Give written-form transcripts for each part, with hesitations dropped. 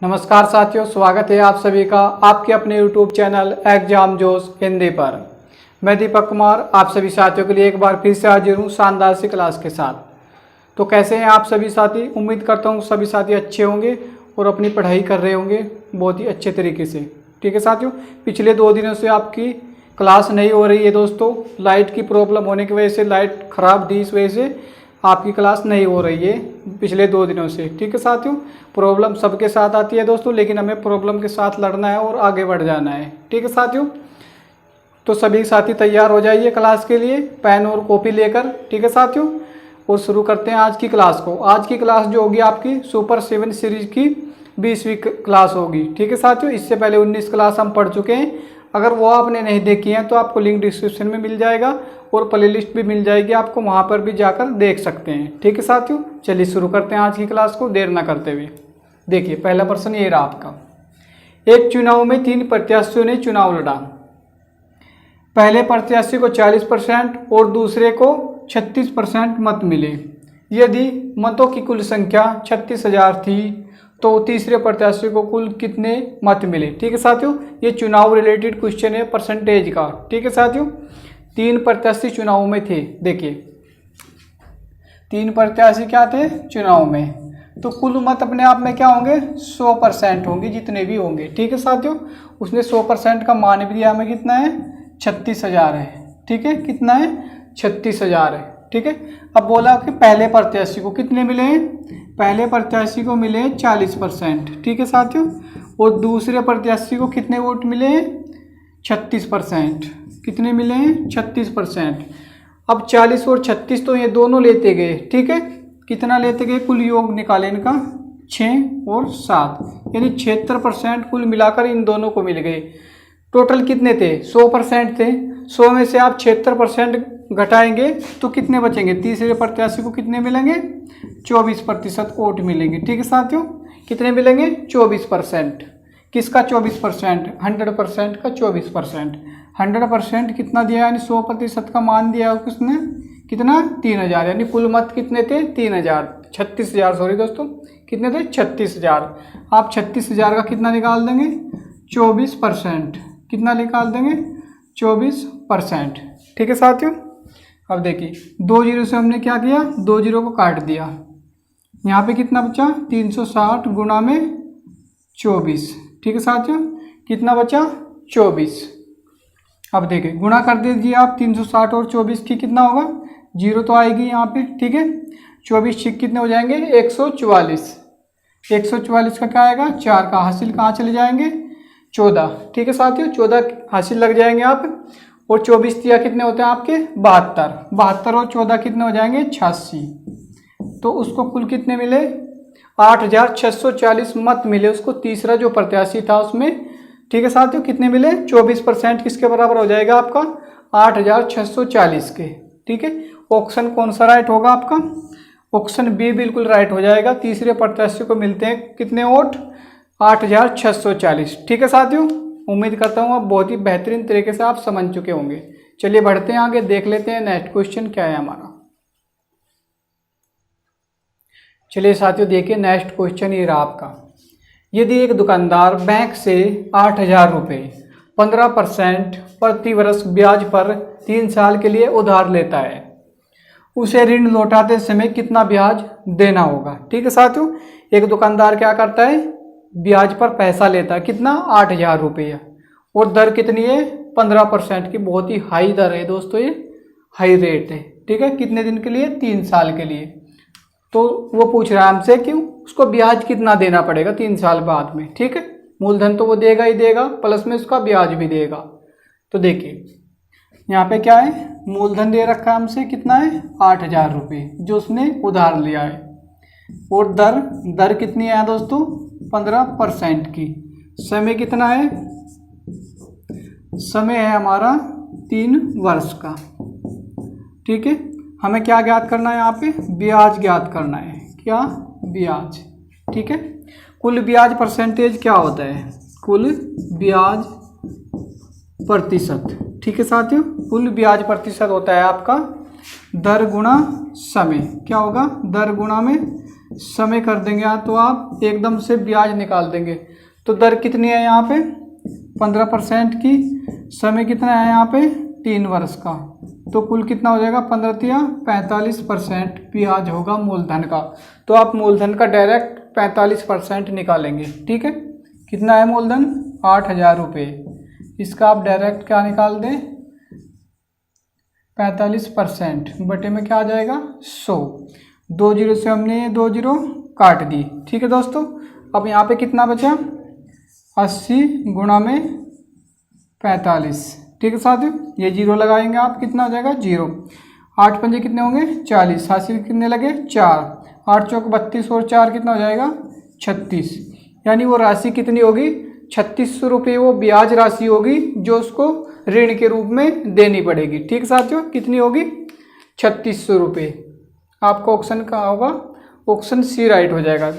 नमस्कार साथियों, स्वागत है आप सभी का आपके अपने YouTube चैनल एग्जाम जोश हिंदी पर। मैं दीपक कुमार आप सभी साथियों के लिए एक बार फिर से हाजिर हूँ शानदार सी क्लास के साथ। तो कैसे हैं आप सभी साथी? उम्मीद करता हूँ सभी साथी अच्छे होंगे और अपनी पढ़ाई कर रहे होंगे बहुत ही अच्छे तरीके से। ठीक है साथियों, पिछले 2 दिनों से आपकी क्लास नहीं हो रही है दोस्तों। लाइट की प्रॉब्लम होने की वजह से, लाइट ख़राब थी, इस वजह से आपकी क्लास नहीं हो रही है पिछले 2 दिनों से। ठीक है साथियों, प्रॉब्लम सबके साथ आती है दोस्तों, लेकिन हमें प्रॉब्लम के साथ लड़ना है और आगे बढ़ जाना है। ठीक है साथियों, तो सभी साथी तैयार हो जाइए क्लास के लिए पेन और कॉपी लेकर। ठीक है साथियों, और शुरू करते हैं आज की क्लास को। आज की क्लास जो होगी आपकी सुपर 7 सीरीज की 20वीं क्लास होगी। ठीक है साथियों, इससे पहले 19 क्लास हम पढ़ चुके हैं। अगर वो आपने नहीं देखी है तो आपको लिंक डिस्क्रिप्शन में मिल जाएगा और प्लेलिस्ट भी मिल जाएगी, आपको वहाँ पर भी जाकर देख सकते हैं। ठीक है साथियों, चलिए शुरू करते हैं आज की क्लास को देर ना करते हुए। देखिए पहला प्रश्न ये रहा आपका। एक चुनाव में 3 प्रत्याशियों ने चुनाव लड़ा। पहले प्रत्याशी को 40% और दूसरे को 36% मत मिले। यदि मतों की कुल संख्या 36,000 थी तो तीसरे प्रत्याशी को कुल कितने मत मिले। ठीक है साथियों, ये चुनाव रिलेटेड क्वेश्चन है परसेंटेज का। ठीक है साथियों, 3 प्रत्याशी चुनाव में थे। देखिए 3 प्रत्याशी क्या थे चुनाव में, तो कुल मत अपने आप में क्या होंगे 100% होंगे, जितने भी होंगे। ठीक है साथियों, उसने 100% का मान भी दिया हमें, कितना है 36,000 है। ठीक है, कितना है 36,000 है। ठीक है, अब बोला कि पहले प्रत्याशी को कितने मिले हैं, पहले प्रत्याशी को मिले 40%। ठीक है साथियों, और दूसरे प्रत्याशी को कितने वोट मिले हैं 36%। कितने मिले हैं 36%। अब 40 और 36 तो ये दोनों लेते गए। ठीक है, कितना लेते गए, कुल योग निकाले इनका 6 और 7, यानी 76% कुल मिलाकर इन दोनों को मिल गए। टोटल कितने थे 100% थे। 100 में से आप 76% घटाएंगे तो कितने बचेंगे, तीसरे प्रत्याशी को कितने मिलेंगे 24% वोट मिलेंगे। ठीक है साथियों, कितने मिलेंगे 24%। किसका 24%, 100% का 24%। 100% कितना दिया, यानी 100% का मान दिया उसने, कितना 3,000, यानी कुल मत कितने थे 3,000, 36,000 सॉरी दोस्तों, कितने थे 36,000। आप 36,000 का कितना निकाल देंगे 24%। कितना निकाल देंगे 24%। ठीक है साथियों, अब देखिए 2 जीरो से हमने क्या किया, 2 जीरो को काट दिया। यहाँ पे कितना बचा 360 गुणा में 24। ठीक है साथियों, कितना बचा 24। अब देखिए गुणा कर दीजिए आप 360 और 24 की, कितना होगा, जीरो तो आएगी यहाँ पे। ठीक है, 24 छिक कितने हो जाएंगे 144। 144 का क्या आएगा, 4 का हासिल कहाँ चले जाएंगे 14। ठीक है साथियों, 14 हासिल लग जाएंगे आप, और 24 दिया कितने होते हैं आपके 72। 72 और 14 कितने हो जाएंगे 86। तो उसको कुल कितने मिले 8,640 मत मिले उसको, तीसरा जो प्रत्याशी था उसमें। ठीक है साथियों, कितने मिले 24% किसके बराबर हो जाएगा आपका 8,640 के। ठीक है, ऑप्शन कौन सा राइट होगा आपका, ऑप्शन बी बिल्कुल राइट हो जाएगा। तीसरे प्रत्याशी को मिलते हैं कितने वोट 8,640। ठीक है साथियों, उम्मीद करता हूँ आप बहुत ही बेहतरीन तरीके से आप समझ चुके होंगे। चलिए बढ़ते हैं आगे, देख लेते हैं नेक्स्ट क्वेश्चन क्या है हमारा। चलिए साथियों देखिए नेक्स्ट क्वेश्चन ये रहा आपका। यदि एक दुकानदार बैंक से 8,000 रुपये 15% प्रति वर्ष ब्याज पर 3 साल के लिए उधार लेता है, उसे ऋण लौटाते समय कितना ब्याज देना होगा। ठीक है साथियों, एक दुकानदार क्या करता है, ब्याज पर पैसा लेता है, कितना 8,000 रुपये, और दर कितनी है 15% की। बहुत ही हाई दर है दोस्तों, ये हाई रेट है। ठीक है, कितने दिन के लिए 3 साल के लिए। तो वो पूछ रहा है हमसे कि उसको ब्याज कितना देना पड़ेगा 3 साल बाद में। ठीक है, मूलधन तो वो देगा ही देगा, प्लस में उसका ब्याज भी देगा। तो देखिए यहाँ पे क्या है, मूलधन दे रखा है हमसे, कितना है 8,000 रुपये जो उसने उधार लिया है, और दर कितनी है दोस्तों 15% की। समय कितना है, समय है हमारा 3 वर्ष का। ठीक है, हमें क्या ज्ञात करना है यहाँ पे, ब्याज ज्ञात करना है, क्या ब्याज। ठीक है, कुल ब्याज परसेंटेज क्या होता है, कुल ब्याज प्रतिशत। ठीक है साथियों, कुल ब्याज प्रतिशत होता है आपका दर गुणा समय। क्या होगा, दर गुणा में समय कर देंगे यहाँ, तो आप एकदम से ब्याज निकाल देंगे। तो दर कितनी है यहाँ पे 15% की, समय कितना है यहाँ पे 3 वर्ष का, तो कुल कितना हो जाएगा 15 45% ब्याज होगा मूलधन का। तो आप मूलधन का डायरेक्ट 45% निकालेंगे। ठीक है, कितना है मूलधन 8,000 रुपये, इसका आप डायरेक्ट क्या निकाल दें 45% बटे में क्या आ जाएगा 100। 2 जीरो से हमने ये 2 जीरो काट दी। ठीक है दोस्तों, अब यहाँ पे कितना बचा 80 गुणा में 45। ठीक है साथियों, ये जीरो लगाएंगे आप, कितना हो जाएगा 0। 8 पंजे कितने होंगे 40, हासिल कितने लगे 4, 8 चौक 32 और 4 कितना हो जाएगा 36। यानी वो राशि कितनी होगी 3600 रुपये, वो ब्याज राशि होगी जो उसको ऋण के रूप में देनी पड़ेगी। ठीक है साथियों, कितनी होगी 3600 रुपये। आपका ऑप्शन कहाँ होगा, ऑप्शन सी राइट हो जाएगा।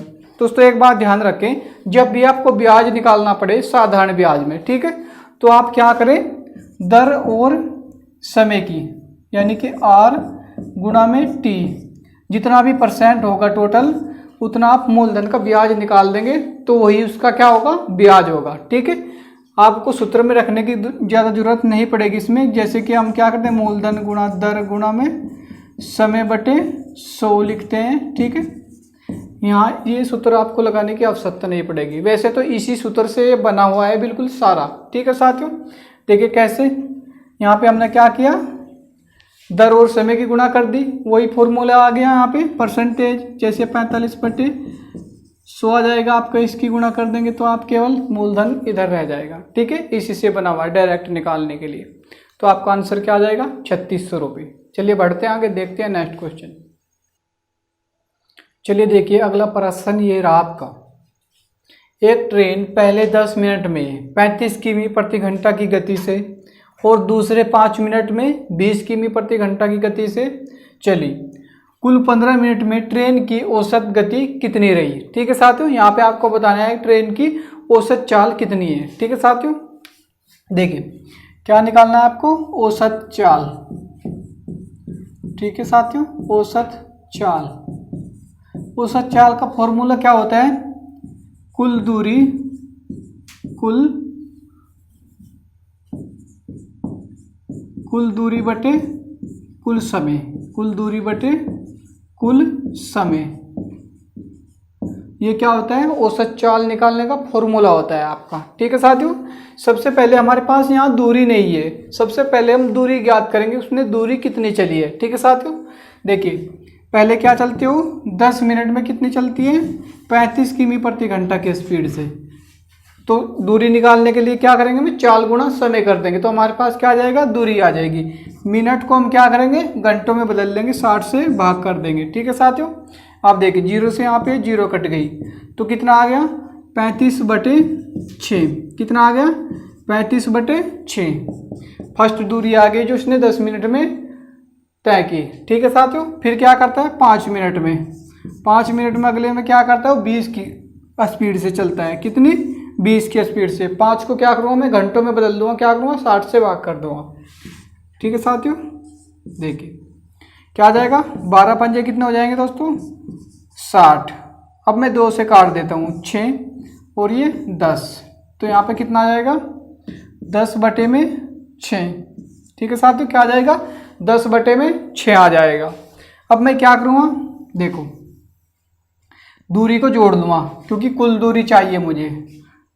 दोस्तों एक बात ध्यान रखें, जब भी आपको ब्याज निकालना पड़े साधारण ब्याज में, ठीक है, तो आप क्या करें दर और समय की, यानी कि R गुणा में T, जितना भी परसेंट होगा टोटल उतना आप मूलधन का ब्याज निकाल देंगे, तो वही उसका क्या होगा ब्याज होगा। ठीक है, आपको सूत्र में रखने की ज़्यादा जरूरत नहीं पड़ेगी इसमें। जैसे कि हम क्या करते हैं मूलधन गुणा दर गुणा में समय बटे 100 लिखते हैं। ठीक है, यहाँ ये सूत्र आपको लगाने की आवश्यकता नहीं पड़ेगी, वैसे तो इसी सूत्र से बना हुआ है बिल्कुल सारा। ठीक है साथियों, देखिए कैसे, यहाँ पे हमने क्या किया दर और समय की गुणा कर दी, वही फॉर्मूला आ गया यहाँ पे परसेंटेज, जैसे 45/100 आ जाएगा आपका, इसकी गुणा कर देंगे तो आप केवल मूलधन इधर रह जाएगा। ठीक है, इसी से बना हुआ है डायरेक्ट निकालने के लिए। तो आपका आंसर क्या आ जाएगा 3600 रुपये। चलिए बढ़ते हैं आगे, देखते हैं नेक्स्ट क्वेश्चन। चलिए देखिए अगला प्रश्न ये रहा आपका, एक ट्रेन पहले 10 मिनट में 35 किमी प्रति घंटा की गति से और दूसरे 5 मिनट में 20 किमी प्रति घंटा की गति से चली, कुल 15 मिनट में ट्रेन की औसत गति कितनी रही। ठीक है साथियों, यहाँ पे आपको बताना है ट्रेन की औसत चाल कितनी है। ठीक है साथियों, देखिए क्या निकालना है आपको औसत चाल। ठीक है साथियों, औसत चाल, औसत चाल का फॉर्मूला क्या होता है कुल दूरी बटे कुल समय, कुल दूरी बटे कुल समय, ये क्या होता है औसत चाल निकालने का फॉर्मूला होता है आपका। ठीक है साथियों, सबसे पहले हमारे पास यहाँ दूरी नहीं है, सबसे पहले हम दूरी ज्ञात करेंगे, उसने दूरी कितनी चली है। ठीक है साथियों, देखिए पहले क्या चलती हो 10 मिनट में कितनी चलती है 35 किमी प्रति घंटा की स्पीड से, तो दूरी निकालने के लिए क्या करेंगे हम 4 गुना समय कर देंगे, तो हमारे पास क्या आ जाएगा दूरी आ जाएगी। मिनट को हम क्या करेंगे घंटों में बदल देंगे, 60 से भाग कर देंगे। ठीक है साथियों, आप देखिए 0 से यहाँ पे 0 कट गई, तो कितना आ गया 35/6, कितना आ गया 35/6। फर्स्ट दूरी आ गई जो उसने 10 मिनट में तय की। ठीक है साथियों, फिर क्या करता है 5 मिनट में, 5 मिनट में अगले में क्या करता है 20 की स्पीड से चलता है, कितनी 20 की स्पीड से। 5 को क्या करूँगा मैं घंटों में बदल दूंगा, क्या करूँगा 60 से भाग कर दूंगा। ठीक है साथियों, देखिए क्या आ जाएगा 12 पंजे कितने हो जाएंगे दोस्तों 60। अब मैं 2 से काट देता हूँ 6 और ये 10, तो यहाँ पे कितना आ जाएगा 10/6। ठीक है साथियों, क्या आ जाएगा 10/6 आ जाएगा। अब मैं क्या करूँगा देखो दूरी को जोड़ लूँगा क्योंकि कुल दूरी चाहिए मुझे,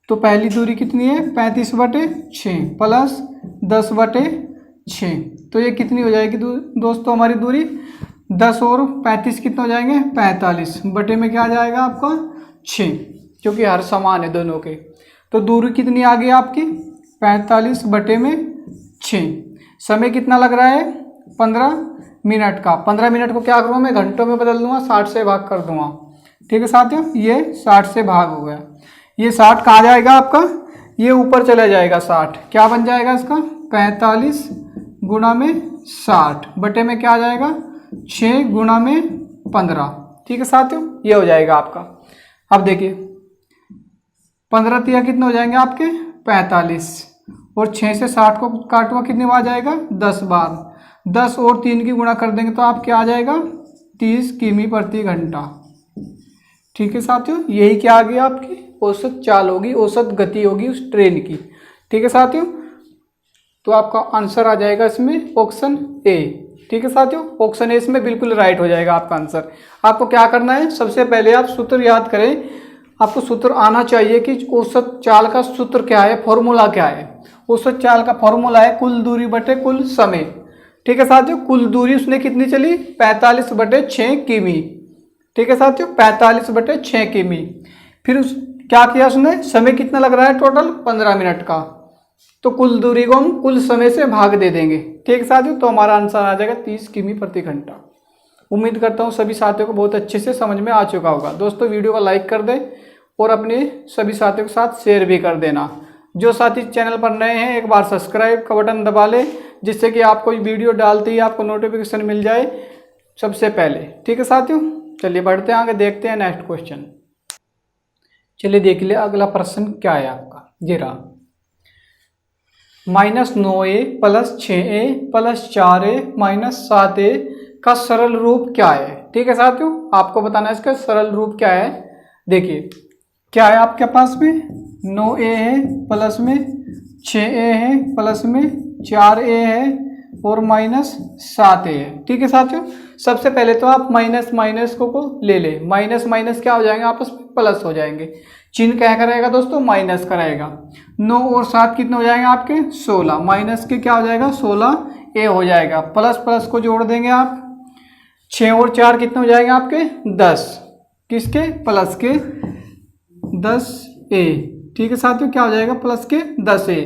तो पहली दूरी कितनी है 35/6 प्लस 10/6, तो ये कितनी हो जाएगी दोस्तों हमारी दूरी 10 और 35 कितने हो जाएंगे 45, बटे में क्या आ जाएगा आपका 6, क्योंकि हर समान है दोनों के। तो दूरी कितनी आ गई आपकी 45/6। समय कितना लग रहा है 15 मिनट का, 15 मिनट को क्या करूँगा मैं घंटों में बदल दूंगा, 60 से भाग कर दूंगा। ठीक है साथियों, ये 60 से भाग हो गया, ये 60 कहाँ जाएगा आपका, ये ऊपर चला जाएगा 60, क्या बन जाएगा इसका 45 गुणा में 60 बटे में क्या आ जाएगा 6 गुणा में 15। ठीक है साथियों, ये हो जाएगा आपका। अब देखिए 15 तिया कितने हो जाएंगे आपके 45, और 6 से 60 को काटवा कितनी बार जाएगा 10 बार, 10 और 3 की गुणा कर देंगे तो आप क्या आ जाएगा 30 किमी प्रति घंटा। ठीक है साथियों, यही क्या आ गया आपकी औसत चाल होगी, औसत गति होगी उस ट्रेन की। ठीक है साथियों, तो आपका आंसर आ जाएगा इसमें ऑप्शन ए। ठीक है साथियों, ऑप्शन ए इसमें बिल्कुल राइट हो जाएगा आपका आंसर। आपको क्या करना है, सबसे पहले आप सूत्र याद करें। आपको सूत्र आना चाहिए कि औसत चाल का सूत्र क्या है, फॉर्मूला क्या है। औसत चाल का फॉर्मूला है कुल दूरी बटे कुल समय। ठीक है साथियों, कुल दूरी उसने कितनी चली, 45/6 किमी। ठीक है साथियों, 45/6 किमी। फिर उस क्या किया उसने, समय कितना लग रहा है टोटल 15 मिनट का, तो कुल दूरी को हम कुल समय से भाग दे देंगे। ठीक है साथियों, तो हमारा आंसर आ जाएगा 30 किमी प्रति घंटा। उम्मीद करता हूँ सभी साथियों को बहुत अच्छे से समझ में आ चुका होगा। दोस्तों वीडियो को लाइक कर दें और अपने सभी साथियों के साथ शेयर भी कर देना। जो साथी चैनल पर नए हैं एक बार सब्सक्राइब का बटन दबा लें, जिससे कि आपको वीडियो डालते ही आपको नोटिफिकेशन मिल जाए सबसे पहले। ठीक है साथियों, चलिए बढ़ते हैं आगे, देखते हैं नेक्स्ट क्वेश्चन। चलिए देख लिया अगला प्रश्न क्या है आपका, ये रहा। -9a + 6a + 4a - 7a का सरल रूप क्या है। ठीक है साथियों, आपको बताना है इसका सरल रूप क्या है। देखिए क्या है आपके पास में, 9a है, प्लस में 6a है, प्लस में 4a है और -7a है। ठीक है साथियों, सबसे पहले तो आप माइनस माइनस को ले ले, माइनस माइनस क्या हो जाएंगे आपस में प्लस हो जाएंगे। चिन्ह क्या करेगा दोस्तों, माइनस कराएगा। 9 और 7 कितने हो जाएंगे आपके 16, माइनस के क्या हो जाएगा 16a हो जाएगा। प्लस प्लस को जोड़ देंगे आप, 6 और 4 कितने हो जाएंगे आपके 10, किसके प्लस के 10a। ठीक है साथियों, क्या हो जाएगा प्लस के 10a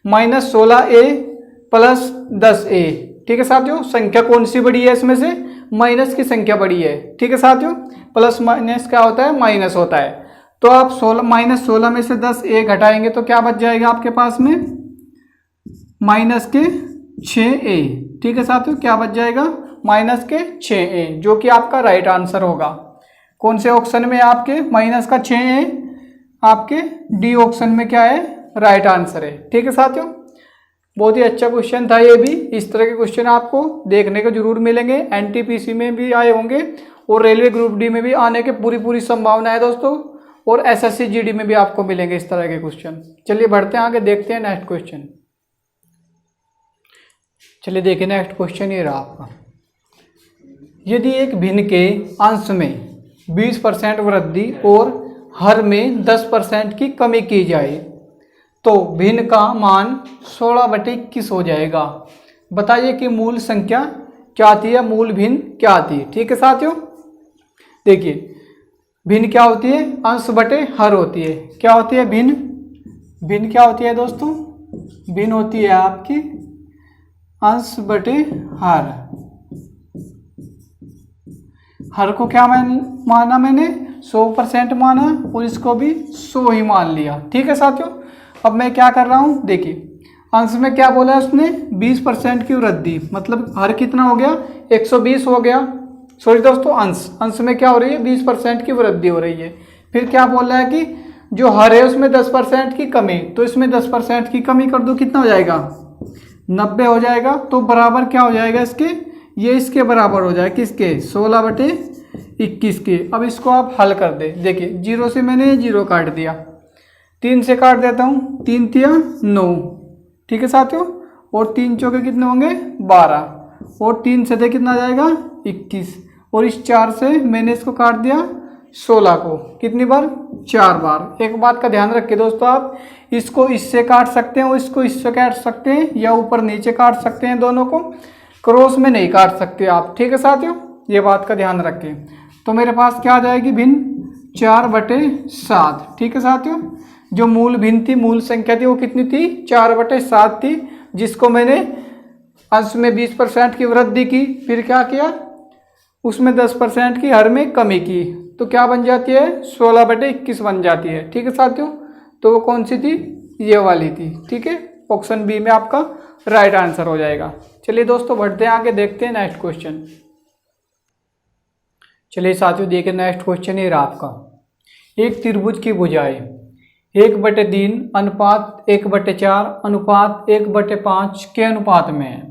-16a + 10a। ठीक है साथियों, संख्या कौन सी बड़ी है इसमें से, माइनस की संख्या बड़ी है। ठीक है साथियों, प्लस माइनस क्या होता है, माइनस होता है। तो आप -16 में से 10a घटाएंगे तो क्या बच जाएगा आपके पास में -6a। ठीक है साथियों, क्या बच जाएगा -6a, जो कि आपका राइट आंसर होगा। कौन से ऑप्शन में आपके -6a, आपके डी ऑप्शन में क्या है राइट आंसर है। ठीक है साथियों, बहुत ही अच्छा क्वेश्चन था ये भी। इस तरह के क्वेश्चन आपको देखने को जरूर मिलेंगे, एनटीपीसी में भी आए होंगे और रेलवे ग्रुप डी में भी आने की पूरी संभावना है दोस्तों, और एसएससी जीडी में भी आपको मिलेंगे इस तरह के क्वेश्चन। चलिए बढ़ते हैं आगे, देखते हैं नेक्स्ट क्वेश्चन। चलिए देखिए नेक्स्ट क्वेश्चन ये रहा आपका। यदि एक भिन्न के अंश में 20% वृद्धि और हर में 10% की कमी की जाए तो भिन्न का मान 16/21 हो जाएगा। बताइए कि मूल संख्या क्या आती है, मूल भिन्न क्या आती है। ठीक है साथियों, देखिए भिन्न क्या होती है, अंश बटे हर होती है। क्या होती है भिन्न, भिन्न क्या होती है दोस्तों, भिन्न होती है आपकी अंश बटे हर। हर को क्या माना मैंने 100% माना और इसको भी 100 ही मान लिया। ठीक है साथियों, अब मैं क्या कर रहा हूं, देखिए अंश में क्या बोला उसने 20% की वृद्धि, मतलब हर कितना हो गया 120 हो गया। सॉरी दोस्तों, अंश में क्या हो रही है 20% की वृद्धि हो रही है। फिर क्या बोल रहा है कि जो हर है उसमें 10% की कमी, तो इसमें 10% की कमी कर दो, कितना हो जाएगा 90 हो जाएगा। तो बराबर क्या हो जाएगा इसके, ये इसके बराबर हो जाएगा किसके 16/21 के। अब इसको आप हल कर दे, देखिए 0 से मैंने 0 काट दिया, 3 से काट देता हूँ, 3 तिया 9। ठीक है साथियों, और 3 चौके कितने होंगे 12, और 3 से दे कितना आ जाएगा 21, और इस 4 से मैंने इसको काट दिया 16 को, कितनी बार 4 बार। एक बात का ध्यान रखिए दोस्तों, आप इसको इससे काट सकते हैं और इसको इससे काट सकते हैं, या ऊपर नीचे काट सकते हैं, दोनों को क्रॉस में नहीं काट सकते आप। ठीक है साथियों, ये बात का ध्यान रखें। तो मेरे पास क्या आ जाएगी भिन्न 4/7। ठीक है साथियों, जो मूल भिन्न थी, मूल संख्या थी वो कितनी थी 4/7 थी, जिसको मैंने अंश में 20% की वृद्धि की, फिर क्या किया उसमें 10% की हर में कमी की, तो क्या बन जाती है 16/21 बन जाती है। ठीक है साथियों, तो वो कौन सी थी, ये वाली थी। ठीक है, ऑप्शन बी में आपका राइट आंसर हो जाएगा। चलिए दोस्तों बढ़ते हैं आगे, देखते हैं नेक्स्ट क्वेश्चन। चलिए साथियों देखिए नेक्स्ट क्वेश्चन ये रहा आपका। एक त्रिभुज की भुजाएं 1/3 अनुपात 1/4 अनुपात 1/5 के अनुपात में है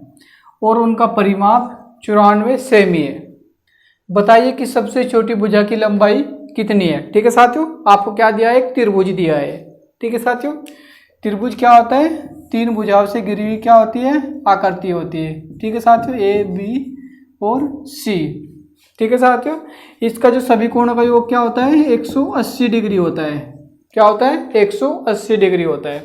और उनका परिमाप 94 सेमी है। बताइए कि सबसे छोटी भुजा की लंबाई कितनी है। ठीक है साथियों, आपको क्या दिया है, एक त्रिभुज दिया है। ठीक है साथियों, त्रिभुज क्या होता है, तीन भुजाओं से घिरी हुई क्या होती है, आकृति होती है। ठीक है साथियों, ए बी और सी। ठीक है साथियों, इसका जो सभी कोणों का योग क्या होता है, 180 डिग्री होता है। क्या होता है, 180 डिग्री होता है।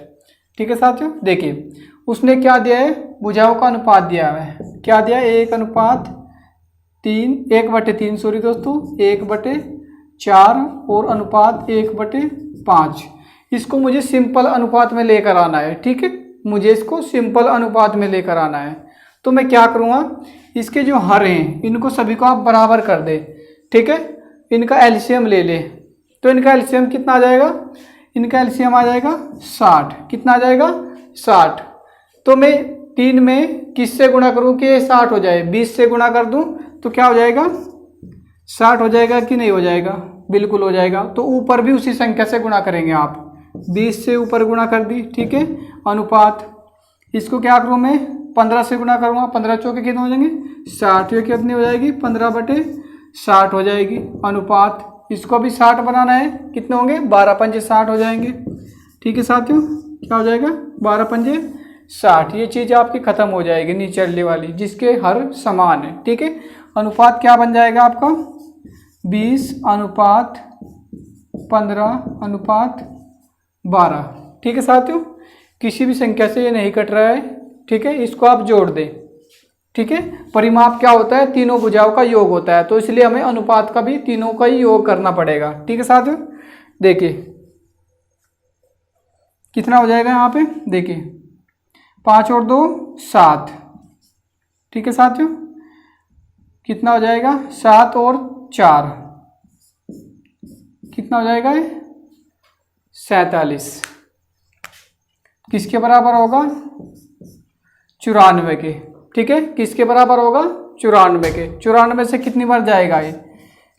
ठीक है साथियों, देखिए उसने क्या दिया है, भुजाओं का अनुपात दिया है। क्या दिया है, 1/3, 1/3 सॉरी दोस्तों, 1/4 और अनुपात 1/5। इसको मुझे सिंपल अनुपात में लेकर आना है। ठीक है, मुझे इसको सिंपल अनुपात में लेकर आना है। तो मैं क्या करूँगा, इसके जो हर हैं इनको सभी को आप बराबर कर दे। ठीक है, इनका एलसीएम ले ले, तो इनका एलसीएम कितना आ जाएगा, इनका एलसीएम आ जाएगा 60। कितना आ जाएगा, 60। तो मैं 3 में किससे गुणा करूँ कि ये 60 हो जाए, 20 से गुणा कर दूँ तो क्या हो जाएगा, 60 हो जाएगा कि नहीं हो जाएगा, बिल्कुल हो जाएगा। तो ऊपर भी उसी संख्या से गुणा करेंगे आप, 20 से ऊपर गुणा कर दी। ठीक है, अनुपात इसको क्या करूँ मैं, 15 से गुणा करूँगा, 15 चौके कितने हो जाएंगे, 60। ये कितनी हो जाएगी, 15/60 हो जाएगी। अनुपात इसको भी 60 बनाना है, कितने होंगे, 12×5 60 हो जाएंगे। ठीक है साथियों, क्या हो जाएगा, 12×5 60। ये चीज़ आपकी खत्म हो जाएगी नीचे वाली, जिसके हर समान है। ठीक है, अनुपात क्या बन जाएगा आपका, 20:15:12। ठीक है साथियों, किसी भी संख्या से ये नहीं कट रहा है। ठीक है, इसको आप जोड़ दें। ठीक है, परिमाप क्या होता है, तीनों भुजाओं का योग होता है, तो इसलिए हमें अनुपात का भी तीनों का ही योग करना पड़ेगा। ठीक है साथियों, देखिए कितना हो जाएगा यहाँ पे, देखिए 5 और 2 7। ठीक है साथियों, कितना हो जाएगा, 7 और 4 कितना हो जाएगा, 47। किसके बराबर होगा, 94 के। ठीक है, किसके बराबर होगा, 94 के। 94 से कितनी बार जाएगा ये,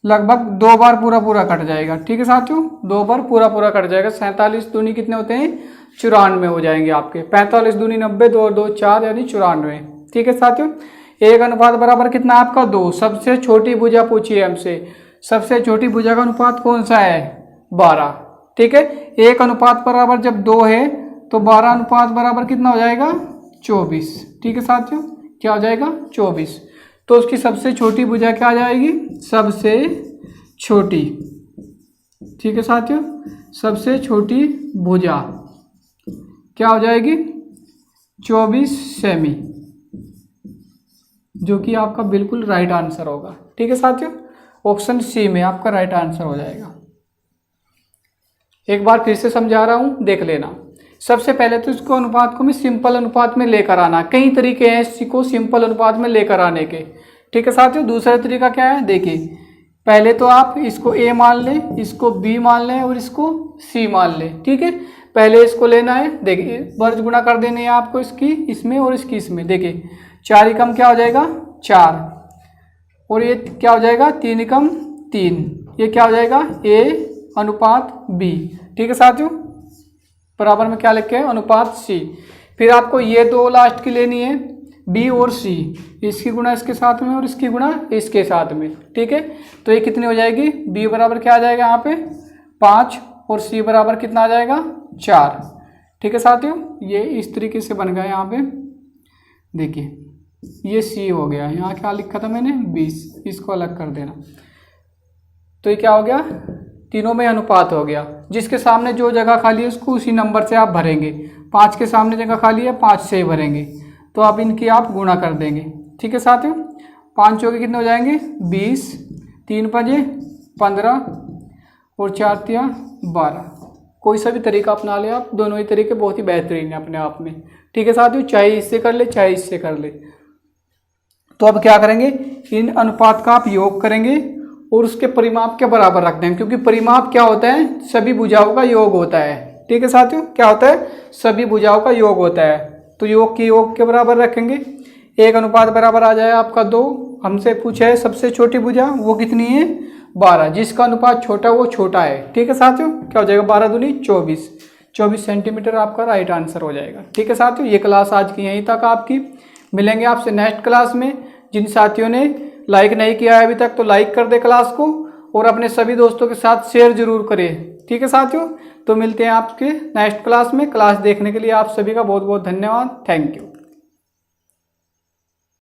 लगभग 2 बार पूरा पूरा कट जाएगा। ठीक है साथियों, 2 बार पूरा पूरा कट जाएगा। 47 दूनी कितने होते हैं, 94 हो जाएंगे आपके। 45 दूनी 90, 2 और 2 4 यानी 94। ठीक है साथियों, एक अनुपात बराबर कितना आपका, 2। सबसे छोटी भुजा पूछिए हमसे, सबसे छोटी भुजा का अनुपात कौन सा है, 12। ठीक है, एक अनुपात बराबर जब 2 है तो 12 अनुपात बराबर कितना हो जाएगा, 24। ठीक है साथियों, क्या हो जाएगा, 24। तो उसकी सबसे छोटी भुजा क्या आ जाएगी, सबसे छोटी। ठीक है साथियों, सबसे छोटी भुजा क्या हो जाएगी, 24 सेमी, जो कि आपका बिल्कुल राइट आंसर होगा। ठीक है साथियों, ऑप्शन सी में आपका राइट आंसर हो जाएगा। एक बार फिर से समझा रहा हूं, देख लेना। सबसे पहले तो इसको अनुपात को मैं सिंपल अनुपात में लेकर आना, कई तरीके हैं इसको सिंपल अनुपात में लेकर आने के। ठीक है साथियों, दूसरा तरीका क्या है, देखिए पहले तो आप इसको ए मान लें, इसको बी मान लें और इसको सी मान लें। ठीक है, पहले इसको लेना है, देखिए वर्ग गुणा कर देने हैं आपको, इसकी इसमें और इसकी इसमें। देखिए 4 एकम क्या हो जाएगा, 4, और ये क्या हो जाएगा, 3 एकम 3, ये क्या हो जाएगा, ए अनुपात बी। ठीक है साथियों, बराबर में क्या लिखे हैं, अनुपात सी। फिर आपको ये 2 लास्ट की लेनी है, बी और सी, इसकी गुणा इसके साथ में और इसकी गुणा इसके साथ में। ठीक है, तो ये कितनी हो जाएगी, बी बराबर क्या आ जाएगा यहाँ पे 5 और सी बराबर कितना आ जाएगा 4। ठीक है साथियों, ये इस तरीके से बन गया यहाँ पे। देखिए ये सी हो गया, यहाँ क्या लिखा था मैंने 20, इसको अलग कर देना। तो ये क्या हो गया, तीनों में अनुपात हो गया। जिसके सामने जो जगह खाली है उसको उसी नंबर से आप भरेंगे। 5 के सामने जगह खाली है, 5 से ही भरेंगे, तो आप इनकी आप गुणा कर देंगे। ठीक है साथियों, 5 चौके कितने हो जाएंगे 20, 3 पंजे 15 और 4 तिया 12। कोई सा भी तरीका अपना ले आप, दोनों ही तरीके बहुत ही बेहतरीन है अपने आप में। ठीक है साथियों, चाहे इससे कर ले चाहे इससे कर ले। तो अब क्या करेंगे, इन अनुपात का आप योग करेंगे और उसके परिमाप के बराबर रख देंगे, क्योंकि परिमाप क्या होता है, सभी भुजाओं का योग होता है। ठीक है साथियों, क्या होता है, सभी भुजाओं का योग होता है। तो योग के योग के बराबर रखेंगे, एक अनुपात बराबर आ जाए आपका 2। हमसे पूछा है सबसे छोटी भुजा वो कितनी है 12, जिसका अनुपात छोटा वो छोटा है। ठीक है साथियों, क्या हो जाएगा 12 दूनी 24, 24 सेंटीमीटर आपका राइट आंसर हो जाएगा। ठीक है साथियों, ये क्लास आज की यहीं तक आपकी। मिलेंगे आपसे नेक्स्ट क्लास में। जिन साथियों ने लाइक नहीं किया है अभी तक तो लाइक कर दे क्लास को, और अपने सभी दोस्तों के साथ शेयर जरूर करें। ठीक है साथियों, तो मिलते हैं आपके नेक्स्ट क्लास में। क्लास देखने के लिए आप सभी का बहुत बहुत धन्यवाद। Thank you.